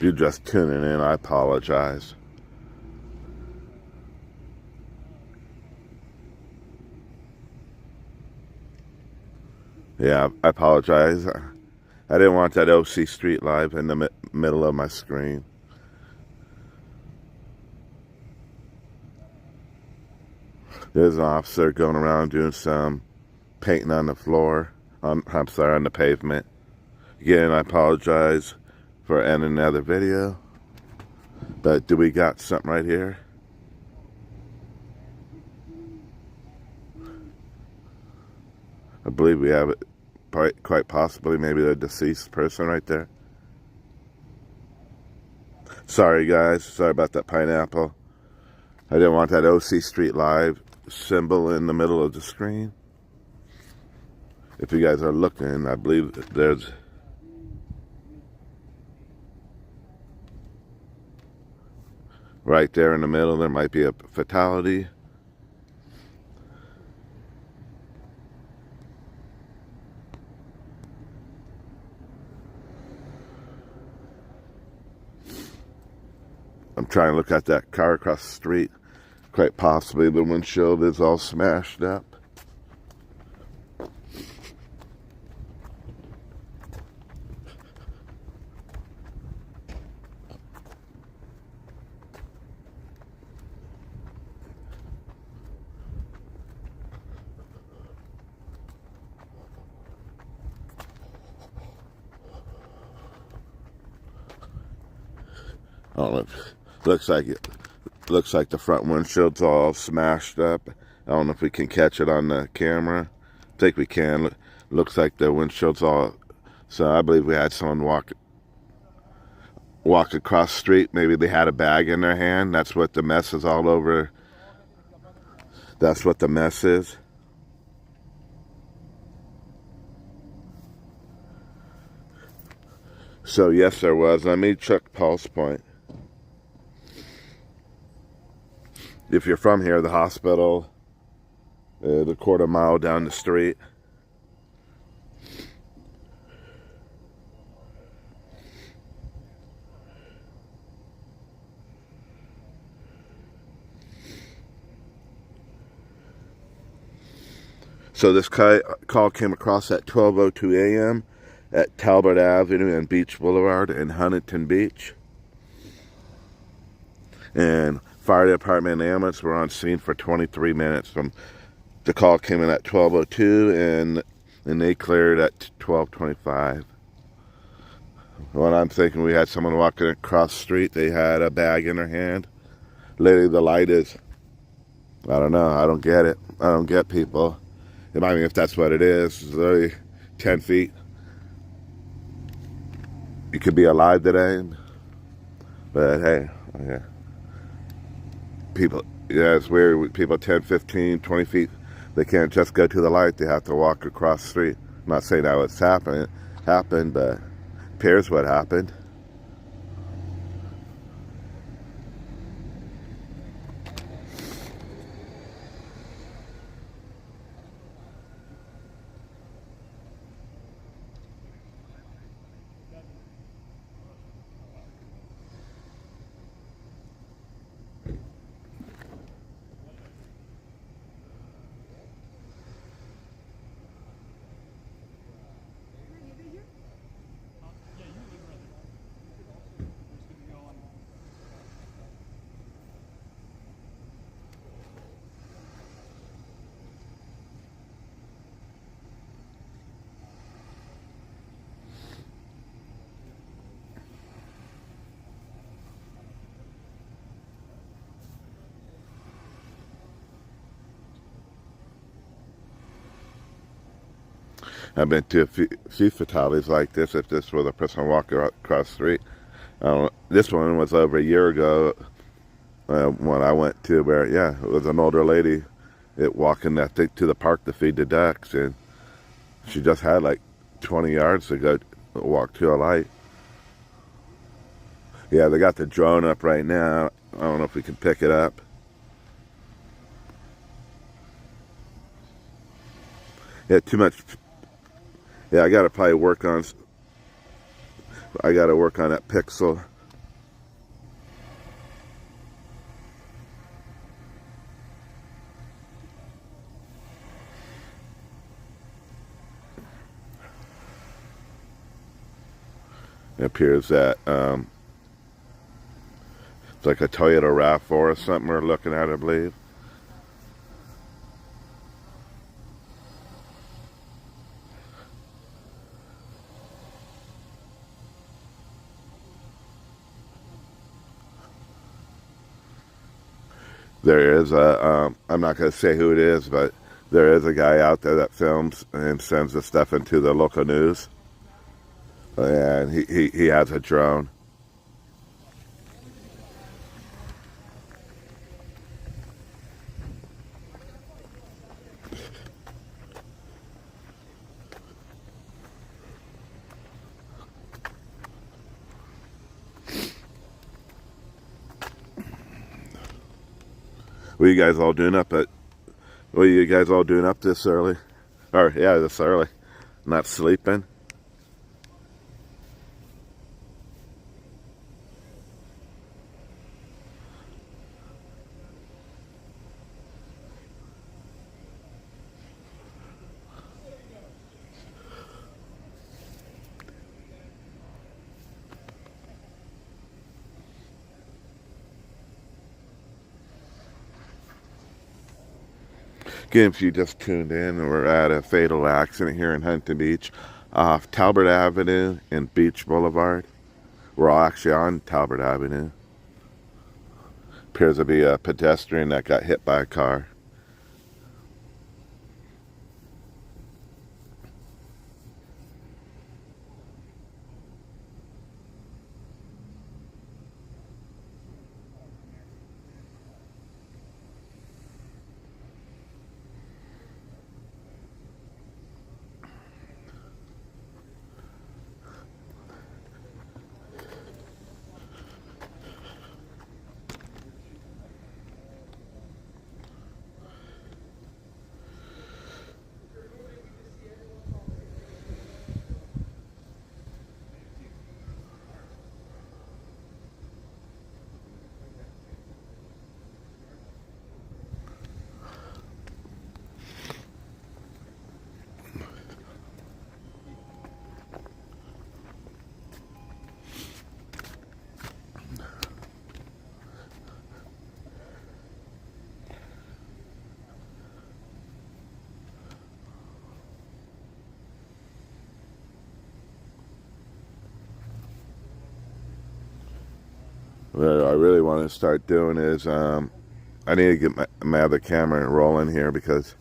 If you're just tuning in, I apologize. Yeah, I apologize. I didn't want that OC Street Live in the middle of my screen. There's an officer going around doing some painting on the floor. On the pavement. Again, I apologize for ending another video. But do we got something right here? I believe we have it. Quite possibly, maybe the deceased person right there. Sorry, guys. Sorry about that pineapple. I didn't want that OC Street Live symbol in the middle of the screen. If you guys are looking, I believe there's... right there in the middle, there might be a fatality. I'm trying to look at that car across the street. Quite possibly the windshield is all smashed up. I don't know. Looks like the front windshield's all smashed up. I don't know if we can catch it on the camera. I think we can. Looks like the windshield's all... So I believe we had someone walk across the street. Maybe they had a bag in their hand. That's what the mess is all over. That's what the mess is. So yes, there was. Let me check pulse point. If you're from here, the hospital, the quarter mile down the street. So this call came across at 12:02 a.m. at Talbert Avenue and Beach Boulevard in Huntington Beach. And fire department and ambulance were on scene for 23 minutes. The call came in at 12:02 and they cleared at 12:25. What I'm thinking, we had someone walking across the street. They had a bag in their hand. Literally, the light is... I don't know. I don't get it. I don't get people. I mean, if that's what it is, it's literally 10 feet. You could be alive today. But hey, yeah. People, yeah, it's weird. People 10, 15, 20 feet, they can't just go to the light. They have to walk across the street. I'm not saying that what's happened, but appears what happened. I've been to a few fatalities like this. If this were the person walking across the street, this one was over a year ago when I went to where, yeah, it was an older lady walking, I think, to the park to feed the ducks, and she just had like 20 yards to go walk to a light. Yeah, they got the drone up right now. I don't know if we can pick it up. Yeah, too much. Yeah, I gotta probably work on. I gotta work on that pixel It appears that it's like a Toyota RAV4 or something we're looking at, I believe. There is a, I'm not going to say who it is, but there is a guy out there that films and sends the stuff into the local news. And he has a drone. What are you guys all doing up at? What are you guys all doing up this early? Or yeah, this early. Not sleeping. Again, if you just tuned in, we're at a fatal accident here in Huntington Beach off Talbert Avenue and Beach Boulevard. We're all actually on Talbert Avenue. Appears to be a pedestrian that got hit by a car. What I really want to start doing is I need to get my other camera rolling here because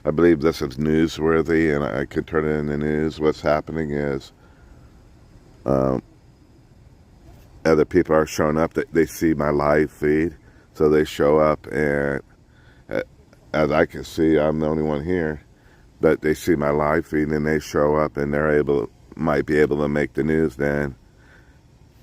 I believe this is newsworthy and I could turn it in the news. What's happening is other people are showing up. They see my live feed, so they show up, and as I can see, I'm the only one here, but they see my live feed and they show up and might be able to make the news. Then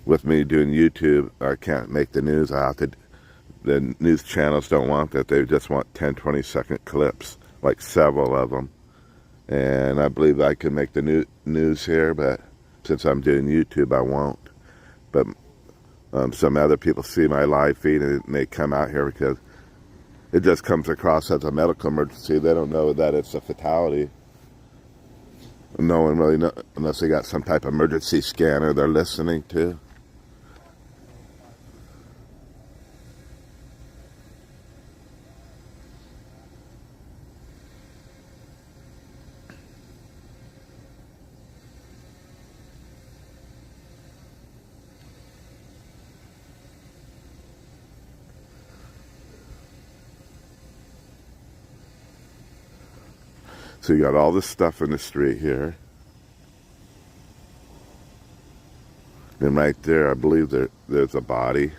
with me doing YouTube, I can't make the news out. The news channels don't want that. They just want 10, 20-second clips, like several of them. And I believe I can make the news here, but since I'm doing YouTube, I won't. But some other people see my live feed and they come out here because it just comes across as a medical emergency. They don't know that it's a fatality. No one really knows unless they got some type of emergency scanner they're listening to. So you got all this stuff in the street here. And right there, I believe there's a body.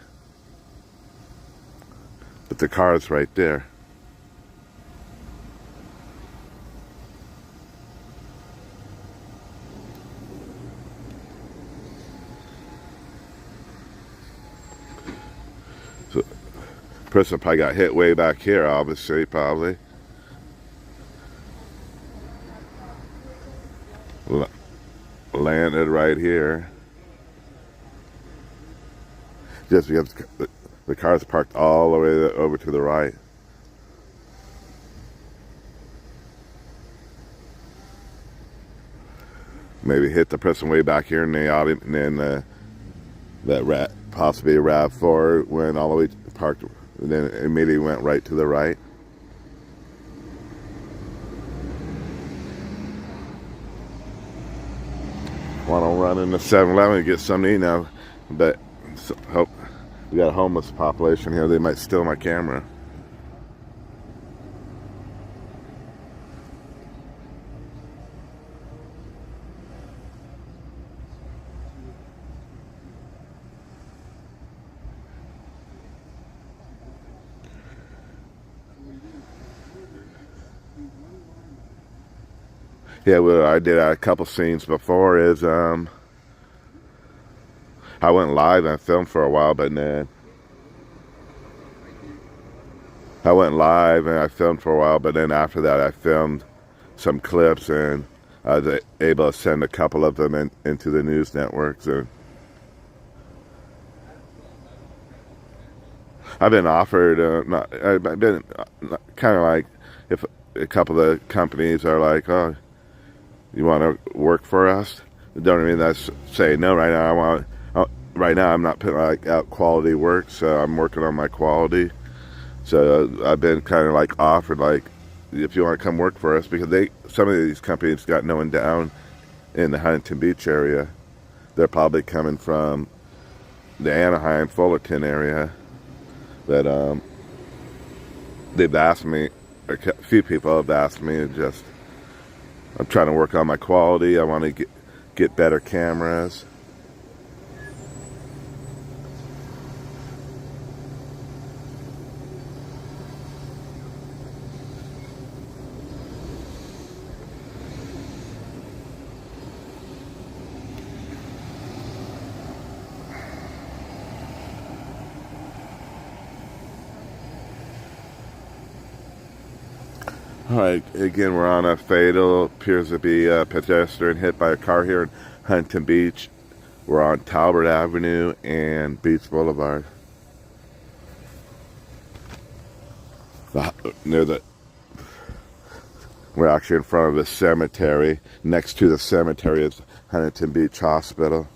But the car is right there. So, person probably got hit way back here, obviously, probably. Landed right here. Just because the car's parked all the way over to the right. maybe hit the person way back here in the audience, and then that possibly a RAV4 went all the way parked, and then immediately went right to the right. Want to run into 7-Eleven and get something to eat now, but hope we got a homeless population here. They might steal my camera. Yeah, well, I did a couple scenes before. I went live and filmed for a while, but then I went live and I filmed for a while, but then after that I filmed some clips, and I was able to send a couple of them into the news networks. And I've been offered, I've been kind of like, if a couple of companies are like, oh, you want to work for us? Don't mean that's say no right now. Right now I'm not putting out quality work, so I'm working on my quality. So I've been kind of like offered, like, if you want to come work for us, because some of these companies got no one down in the Huntington Beach area. They're probably coming from the Anaheim, Fullerton area. But they've asked me, a few people have asked me, I'm trying to work on my quality. I want to get better cameras. Alright, again, we're on a fatal, appears to be a pedestrian hit by a car here in Huntington Beach. We're on Talbert Avenue and Beach Boulevard. We're actually in front of the cemetery. Next to the cemetery is Huntington Beach Hospital.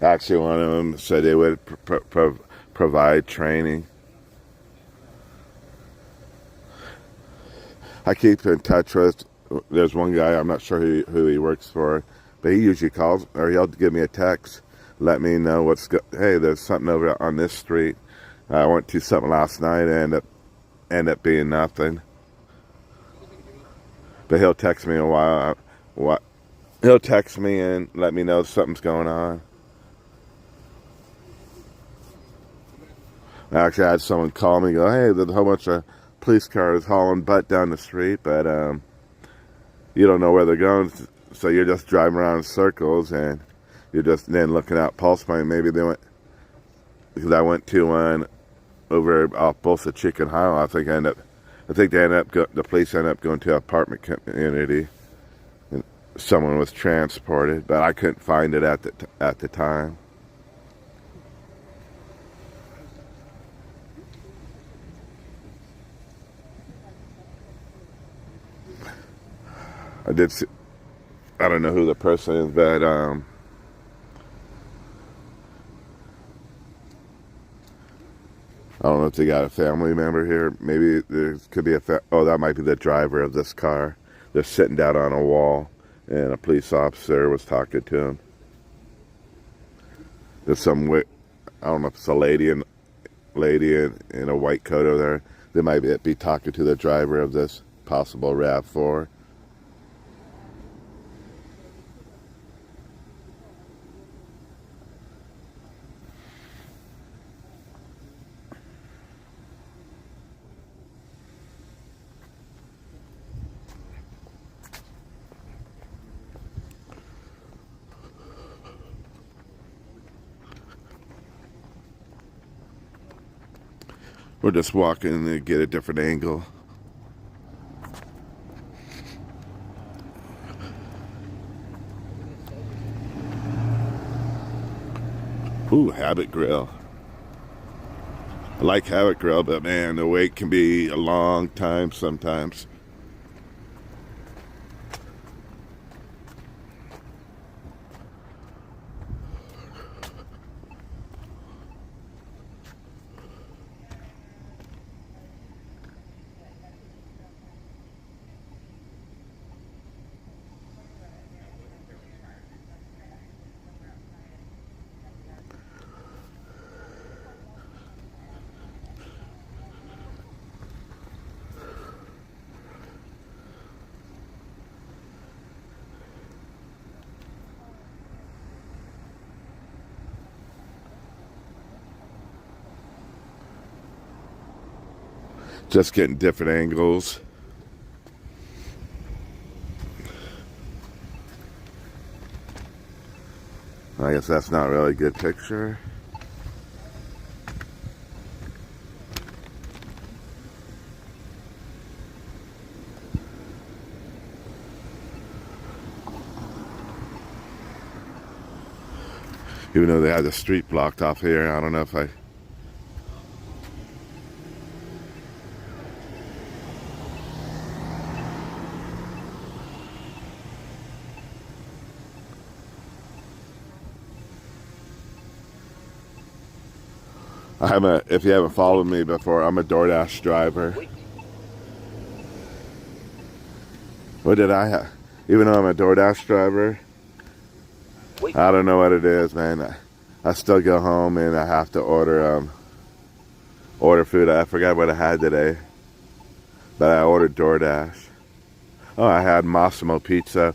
Actually, one of them said they would provide training. I keep in touch with, there's one guy, I'm not sure who he works for, but he usually calls, or he'll give me a text, let me know hey, there's something over on this street. I went to something last night and ended up being nothing. But he'll text me he'll text me and let me know something's going on. I actually had someone call me and go, hey, there's a whole bunch of police cars hauling butt down the street, but you don't know where they're going, so you're just driving around in circles, and you're just then looking out pulse point. Maybe they went, because I went to one over off both the Chicken Highway. I think the police ended up going to an apartment community, and someone was transported, but I couldn't find it at the time. I did see, I don't know who the person is, but I don't know if they got a family member here. Maybe there could be that might be the driver of this car. They're sitting down on a wall, and a police officer was talking to him. There's I don't know if it's a lady in a white coat over there. They might be talking to the driver of this possible RAV4. We're just walking to get a different angle. Ooh, Habit Grill. I like Habit Grill, but man, the wait can be a long time sometimes. Just getting different angles. I guess that's not really a good picture. Even though they had the street blocked off here, I don't know if I... if you haven't followed me before, I'm a DoorDash driver. What did I have? Even though I'm a DoorDash driver, I don't know what it is, man. I still go home and I have to order food. I forgot what I had today, but I ordered DoorDash. Oh, I had Massimo Pizza.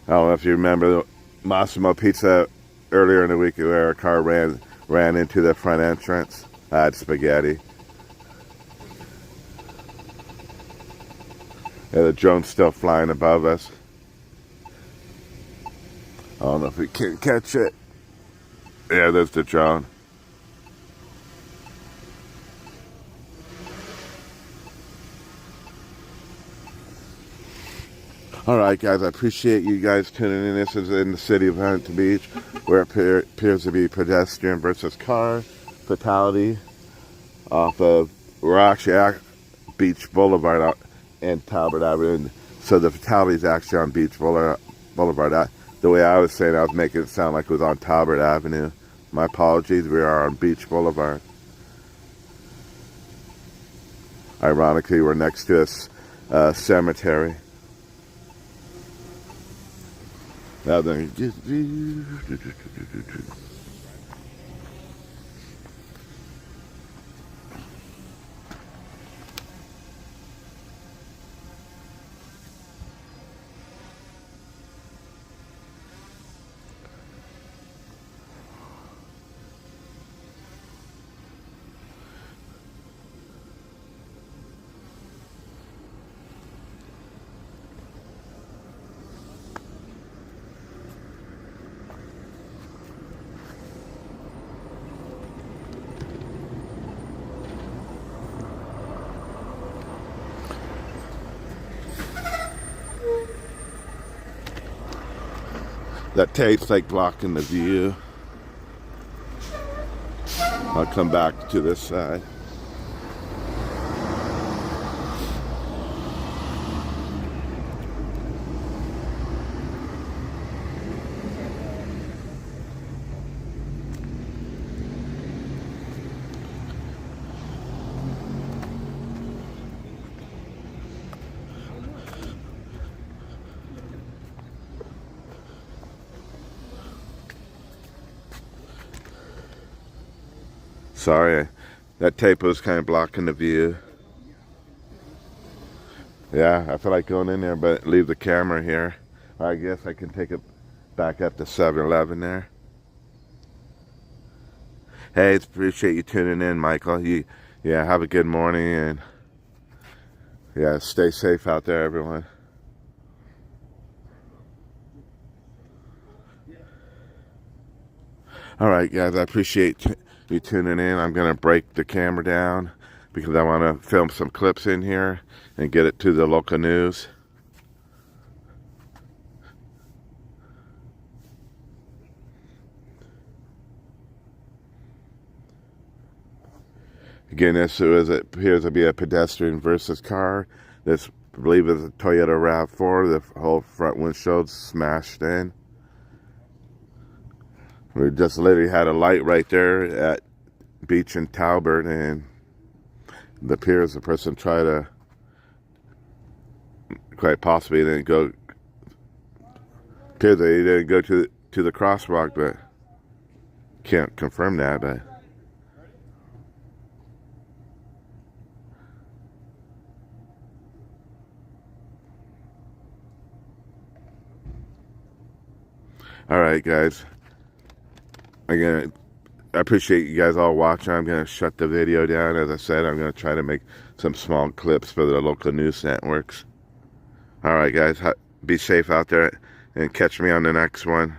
I don't know if you remember Massimo Pizza earlier in the week where a car ran into the front entrance. I had spaghetti. Yeah, the drone's still flying above us. I don't know if we can catch it. Yeah, there's the drone. Alright guys, I appreciate you guys tuning in. This is in the city of Huntington Beach, where it appears to be pedestrian versus car fatality off of, we're actually at Beach Boulevard and Talbert Avenue. So the fatality is actually on Beach Boulevard. The way I was saying, I was making it sound like it was on Talbert Avenue. My apologies, we are on Beach Boulevard. Ironically, we're next to a cemetery. Now then, that tape's like blocking the view. I'll come back to this side. Sorry, that tape was kind of blocking the view. Yeah, I feel like going in there, but leave the camera here. I guess I can take it back up to 7-Eleven there. Hey, appreciate you tuning in, Michael. Yeah, have a good morning, and yeah, stay safe out there, everyone. All right, guys, I appreciate you tuning in. I'm going to break the camera down. because I want to film some clips in here and get it to the local news. Again, this appears to be a pedestrian versus car. This, I believe, is a Toyota RAV4. The whole front windshield's smashed in. We just literally had a light right there at Beach and Talbert, and it appears the person tried to, quite possibly, didn't go. Appears they didn't go to the crosswalk, but can't confirm that. But all right, guys. Again, I appreciate you guys all watching. I'm going to shut the video down. As I said, I'm going to try to make some small clips for the local news networks. All right, guys. Be safe out there and catch me on the next one.